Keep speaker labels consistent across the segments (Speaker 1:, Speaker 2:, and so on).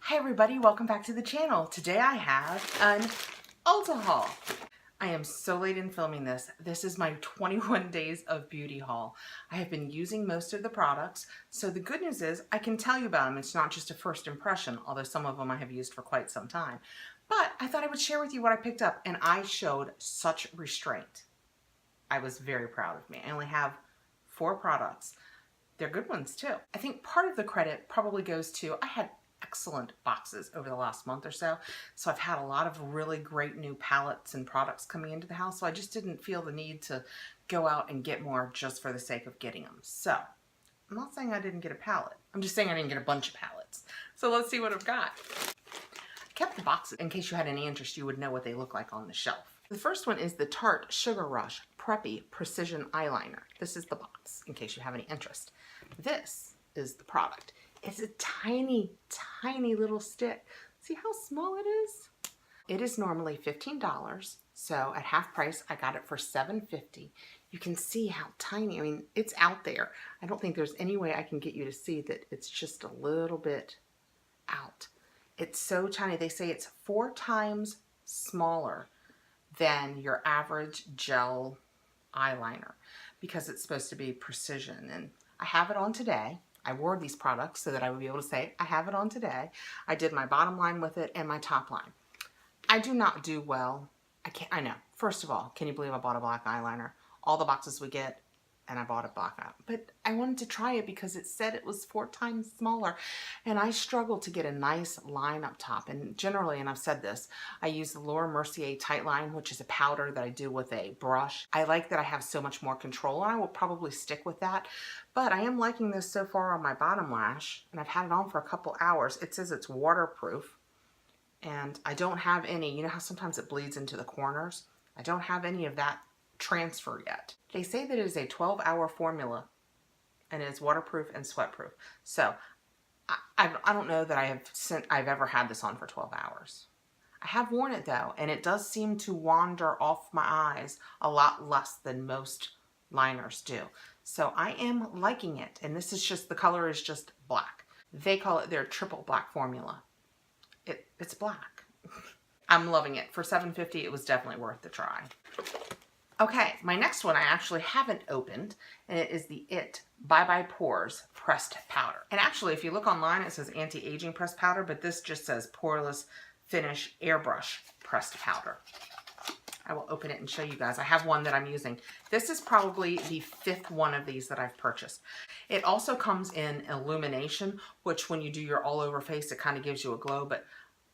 Speaker 1: Hi everybody, welcome back to the channel. Today I have an Ulta haul. I am so late in filming this. This is my 21 days of beauty haul. I have been using most of the products, so the good news is I can tell you about them. It's not just a first impression, although some of them I have used for quite some time. But I thought I would share with you what I picked up, and I showed such restraint. I was very proud of me. I only have 4 products. They're good ones too. I think part of the credit probably goes to I had excellent boxes over the last month or so. So I've had a lot of really great new palettes and products coming into the house. So I just didn't feel the need to go out and get more just for the sake of getting them. So I'm not saying I didn't get a palette. I'm just saying I didn't get a bunch of palettes. So let's see what I've got. I kept the boxes in case you had any interest. You would know what they look like on the shelf. The first one is the Tarte Sugar Rush Preppy Precision Eyeliner. This is the box in case you have any interest. This is the product. It's a tiny, tiny little stick. See how small it is? It is normally $15, so at half price, I got it for $7.50. You can see how tiny, I mean, it's out there. I don't think there's any way I can get you to see that it's just a little bit out. It's so tiny. They say it's 4 times smaller than your average gel eyeliner because it's supposed to be precision. And I have it on today. I wore these products so that I would be able to say, I have it on today. I did my bottom line with it and my top line. I do not do well. I know. First of all, can you believe I bought a black eyeliner? All the boxes we get, and I bought a black eye. But I wanted to try it because it said it was 4 times smaller. And I struggle to get a nice line up top. And generally, and I've said this, I use the Laura Mercier Tight Line, which is a powder that I do with a brush. I like that I have so much more control, and I will probably stick with that. But I am liking this so far on my bottom lash, and I've had it on for a couple hours. It says it's waterproof, and I don't have any, you know how sometimes it bleeds into the corners? I don't have any of that transfer yet. They say that it is a 12-hour formula and it is waterproof and sweatproof. So I don't know that I've ever had this on for 12 hours. I have worn it though, and it does seem to wander off my eyes a lot less than most liners do. So I am liking it, and this is just, the color is just black. They call it their triple black formula. It's black. I'm loving it. For $7.50, it was definitely worth the try. Okay, my next one I actually haven't opened, and it is the Bye Bye Pores Pressed Powder. And actually, if you look online, it says anti-aging pressed powder, but this just says poreless finish airbrush pressed powder. I will open it and show you guys. I have one that I'm using. This is probably the 5th one of these that I've purchased. It also comes in illumination, which when you do your all over face, it kind of gives you a glow, but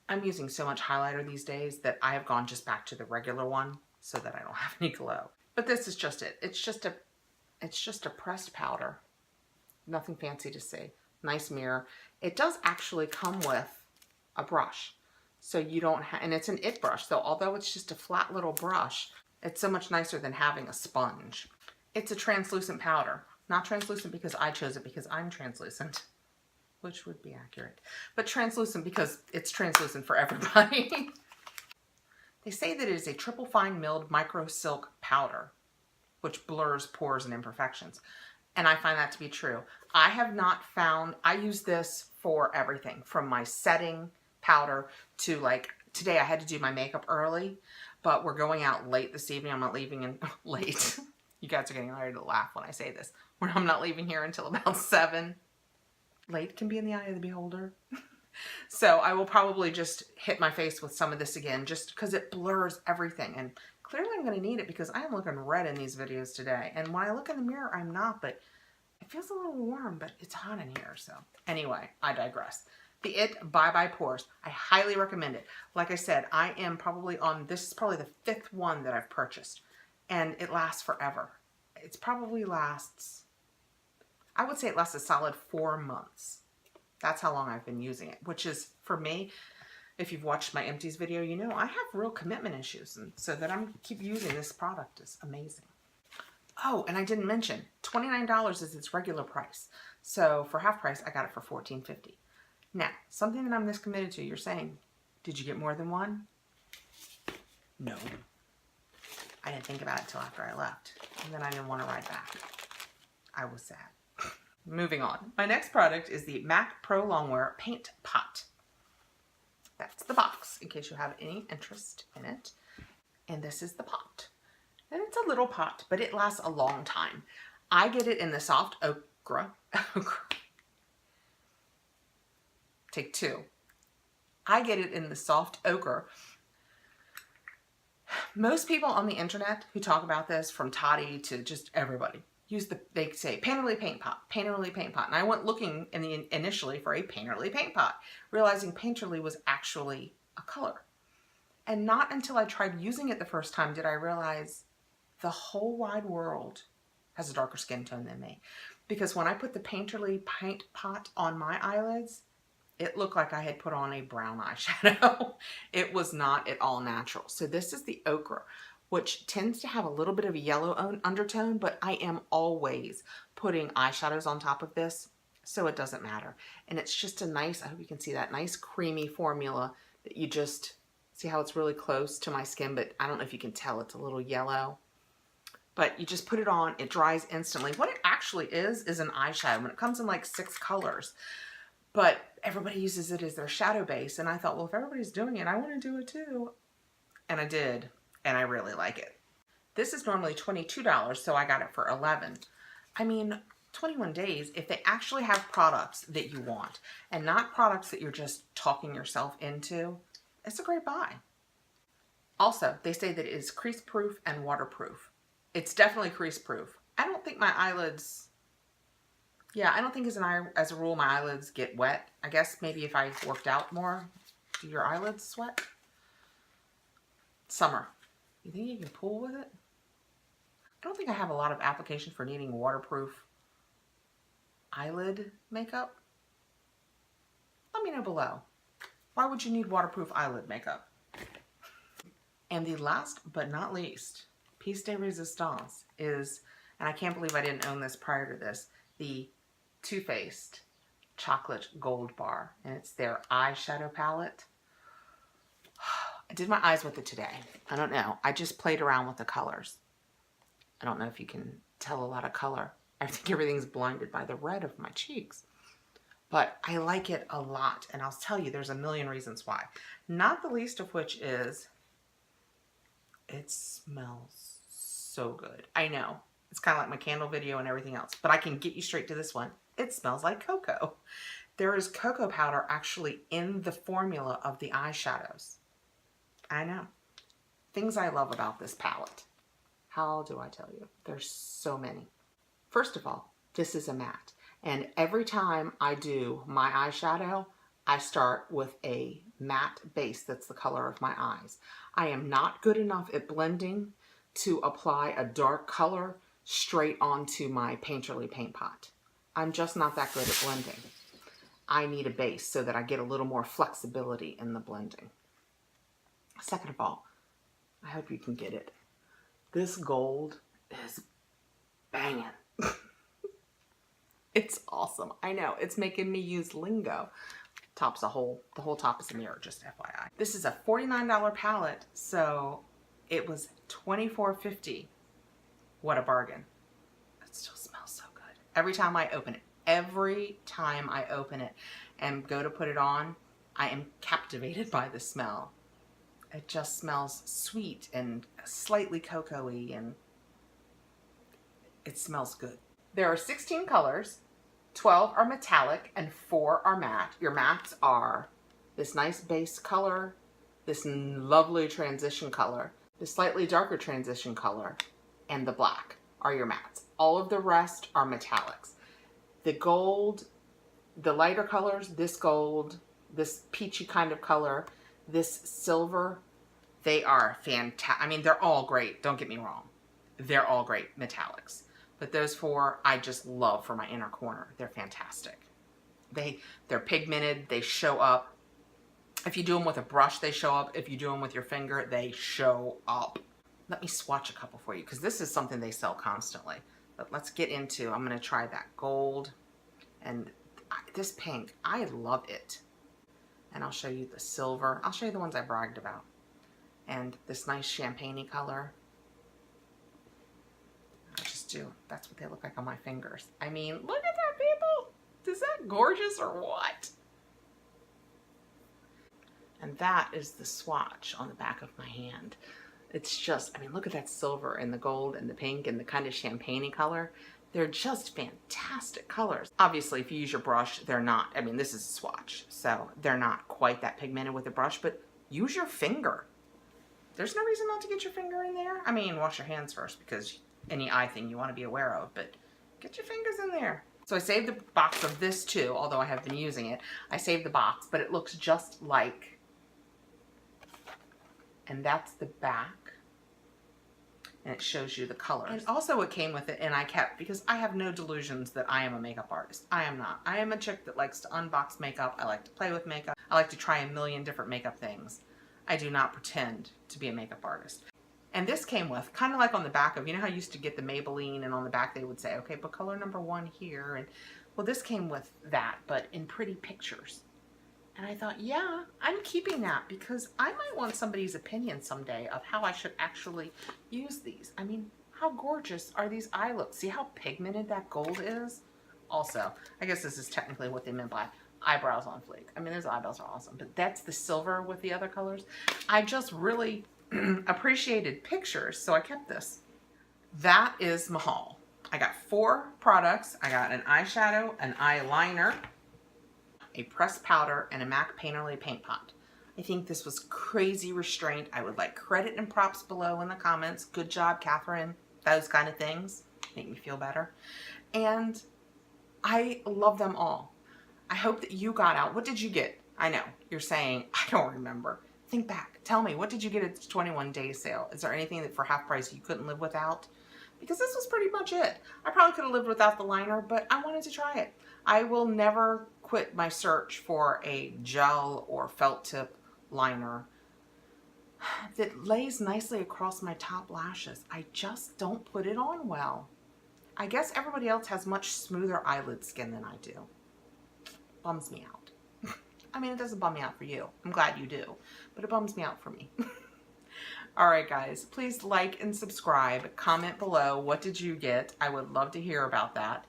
Speaker 1: I'm using so much highlighter these days that I have gone just back to the regular one so that I don't have any glow. But this is just it. It's just a pressed powder. Nothing fancy to see. Nice mirror. It does actually come with a brush. So you don't have, and it's an IT brush, so although it's just a flat little brush, it's so much nicer than having a sponge. It's a translucent powder. Not translucent because I chose it because I'm translucent, which would be accurate, but translucent because it's translucent for everybody. They say that it is a triple fine milled micro silk powder, which blurs pores and imperfections. And I find that to be true. I have not found, I use this for everything from my setting powder to, like, today I had to do my makeup early, but we're going out late this evening. I'm not leaving in late. You guys are getting ready to laugh when I say this. I'm not leaving here until about 7. Late can be in the eye of the beholder. So I will probably just hit my face with some of this again, just because it blurs everything. And clearly I'm going to need it because I am looking red in these videos today. And when I look in the mirror, I'm not, but it feels a little warm, but it's hot in here. So anyway, I digress. The Bye Bye Pores. I highly recommend it. Like I said, I am probably on, this is probably the 5th one that I've purchased. And it lasts forever. It's probably lasts, I would say it lasts a solid 4 months. That's how long I've been using it, which is, for me, if you've watched my empties video, you know I have real commitment issues, and so that I'm keep using this product is amazing. Oh, and I didn't mention, $29 is its regular price. So for half price, I got it for $14.50. Now, something that I'm this committed to, you're saying, did you get more than one? No. I didn't think about it till after I left, and then I didn't want to ride back. I was sad. Moving on. My next product is the MAC Pro Longwear Paint Pot. That's the box, in case you have any interest in it. And this is the pot. And it's a little pot, but it lasts a long time. I get it in the soft ochre. Take two. I get it in the soft ochre. Most people on the internet who talk about this, from Toddy to just everybody, they say painterly paint pot, painterly paint pot. And I went looking initially for a painterly paint pot, realizing painterly was actually a color. And not until I tried using it the first time did I realize the whole wide world has a darker skin tone than me. Because when I put the painterly paint pot on my eyelids, it looked like I had put on a brown eyeshadow. It was not at all natural. So this is the ochre, which tends to have a little bit of a yellow undertone, but I am always putting eyeshadows on top of this, so it doesn't matter. And it's just a nice, I hope you can see that, nice creamy formula that you just, see how it's really close to my skin, but I don't know if you can tell, it's a little yellow. But you just put it on, it dries instantly. What it actually is an eyeshadow, and it comes in like 6 colors. But everybody uses it as their shadow base, and I thought, well, if everybody's doing it, I want to do it too. And I did, and I really like it. This is normally $22, so I got it for $11. I mean, 21 days, if they actually have products that you want, and not products that you're just talking yourself into, it's a great buy. Also, they say that it is crease proof and waterproof. It's definitely crease proof. I don't think my eyelids... Yeah, I don't think as a rule my eyelids get wet. I guess maybe if I worked out more. Do your eyelids sweat? Summer. You think you can pull with it? I don't think I have a lot of application for needing waterproof eyelid makeup. Let me know below. Why would you need waterproof eyelid makeup? And the last but not least, piece de resistance is, and I can't believe I didn't own this prior to this, the Too Faced Chocolate Gold Bar, and it's their eyeshadow palette. I did my eyes with it today. I don't know. I just played around with the colors. I don't know if you can tell a lot of color. I think everything's blinded by the red of my cheeks. But I like it a lot, and I'll tell you there's a million reasons why. Not the least of which is it smells so good. I know. It's kind of like my candle video and everything else, but I can get you straight to this one. It smells like cocoa. There is cocoa powder actually in the formula of the eyeshadows. I know. Things I love about this palette. How do I tell you? There's so many. First of all, this is a matte. And every time I do my eyeshadow, I start with a matte base that's the color of my eyes. I am not good enough at blending to apply a dark color straight onto my painterly paint pot. I'm just not that good at blending. I need a base so that I get a little more flexibility in the blending. Second of all, I hope you can get it. This gold is banging. It's awesome. I know, it's making me use lingo. The whole top is a mirror, just FYI. This is a $49 palette, so it was $24.50. What a bargain. It still smells so good. Every time I open it and go to put it on, I am captivated by the smell. It just smells sweet and slightly cocoa-y, and it smells good. There are 16 colors, 12 are metallic, and 4 are matte. Your mattes are this nice base color, this lovely transition color, the slightly darker transition color, and the black are your mattes. All of the rest are metallics. The gold, the lighter colors, this gold, this peachy kind of color, this silver, they are fantastic. I mean, they're all great. Don't get me wrong. They're all great metallics. But those 4, I just love for my inner corner. They're fantastic. They're pigmented. They show up. If you do them with a brush, they show up. If you do them with your finger, they show up. Let me swatch a couple for you, because this is something they sell constantly. But let's get into, I'm going to try that gold. And this pink, I love it. And I'll show you the silver. I'll show you the ones I bragged about. And this nice champagne-y color. I just do. That's what they look like on my fingers. I mean, look at that, people. Is that gorgeous or what? And that is the swatch on the back of my hand. It's just, I mean, look at that silver and the gold and the pink and the kind of champagne-y color. They're just fantastic colors. Obviously, if you use your brush, they're not, I mean, this is a swatch, so they're not quite that pigmented with a brush, but use your finger. There's no reason not to get your finger in there. I mean, wash your hands first because any eye thing you want to be aware of, but get your fingers in there. So I saved the box of this too, although I have been using it. I saved the box, but it looks just like, and that's the back. And it shows you the colors. And also it came with it, and I kept, because I have no delusions that I am a makeup artist. I am not. I am a chick that likes to unbox makeup. I like to play with makeup. I like to try a million different makeup things. I do not pretend to be a makeup artist. And this came with, kind of like on the back of, you know how you used to get the Maybelline and on the back they would say, okay, put color number 1 here. And well, this came with that, but in pretty pictures. And I thought, yeah, I'm keeping that because I might want somebody's opinion someday of how I should actually use these. I mean, how gorgeous are these eye looks? See how pigmented that gold is? Also, I guess this is technically what they meant by eyebrows on fleek. I mean, those eyebrows are awesome, but that's the silver with the other colors. I just really appreciated pictures, so I kept this. That is my haul. I got 4 products. I got an eyeshadow, an eyeliner, a pressed powder, and a MAC Painterly paint pot. I think this was crazy restraint. I would like credit and props below in the comments. Good job, Catherine. Those kind of things make me feel better. And I love them all. I hope that you got out. What did you get? I know you're saying, I don't remember. Think back. Tell me, what did you get at the 21-day sale? Is there anything that for half price you couldn't live without? Because this was pretty much it. I probably could have lived without the liner, but I wanted to try it. I will never quit my search for a gel or felt tip liner that lays nicely across my top lashes. I just don't put it on well. I guess everybody else has much smoother eyelid skin than I do. Bums me out. I mean, it doesn't bum me out for you. I'm glad you do, but it bums me out for me. All right, guys, please like and subscribe. Comment below, what did you get? I would love to hear about that.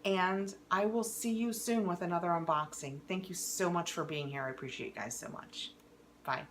Speaker 1: And I will see you soon with another unboxing. Thank you so much for being here. I appreciate you guys so much. Bye.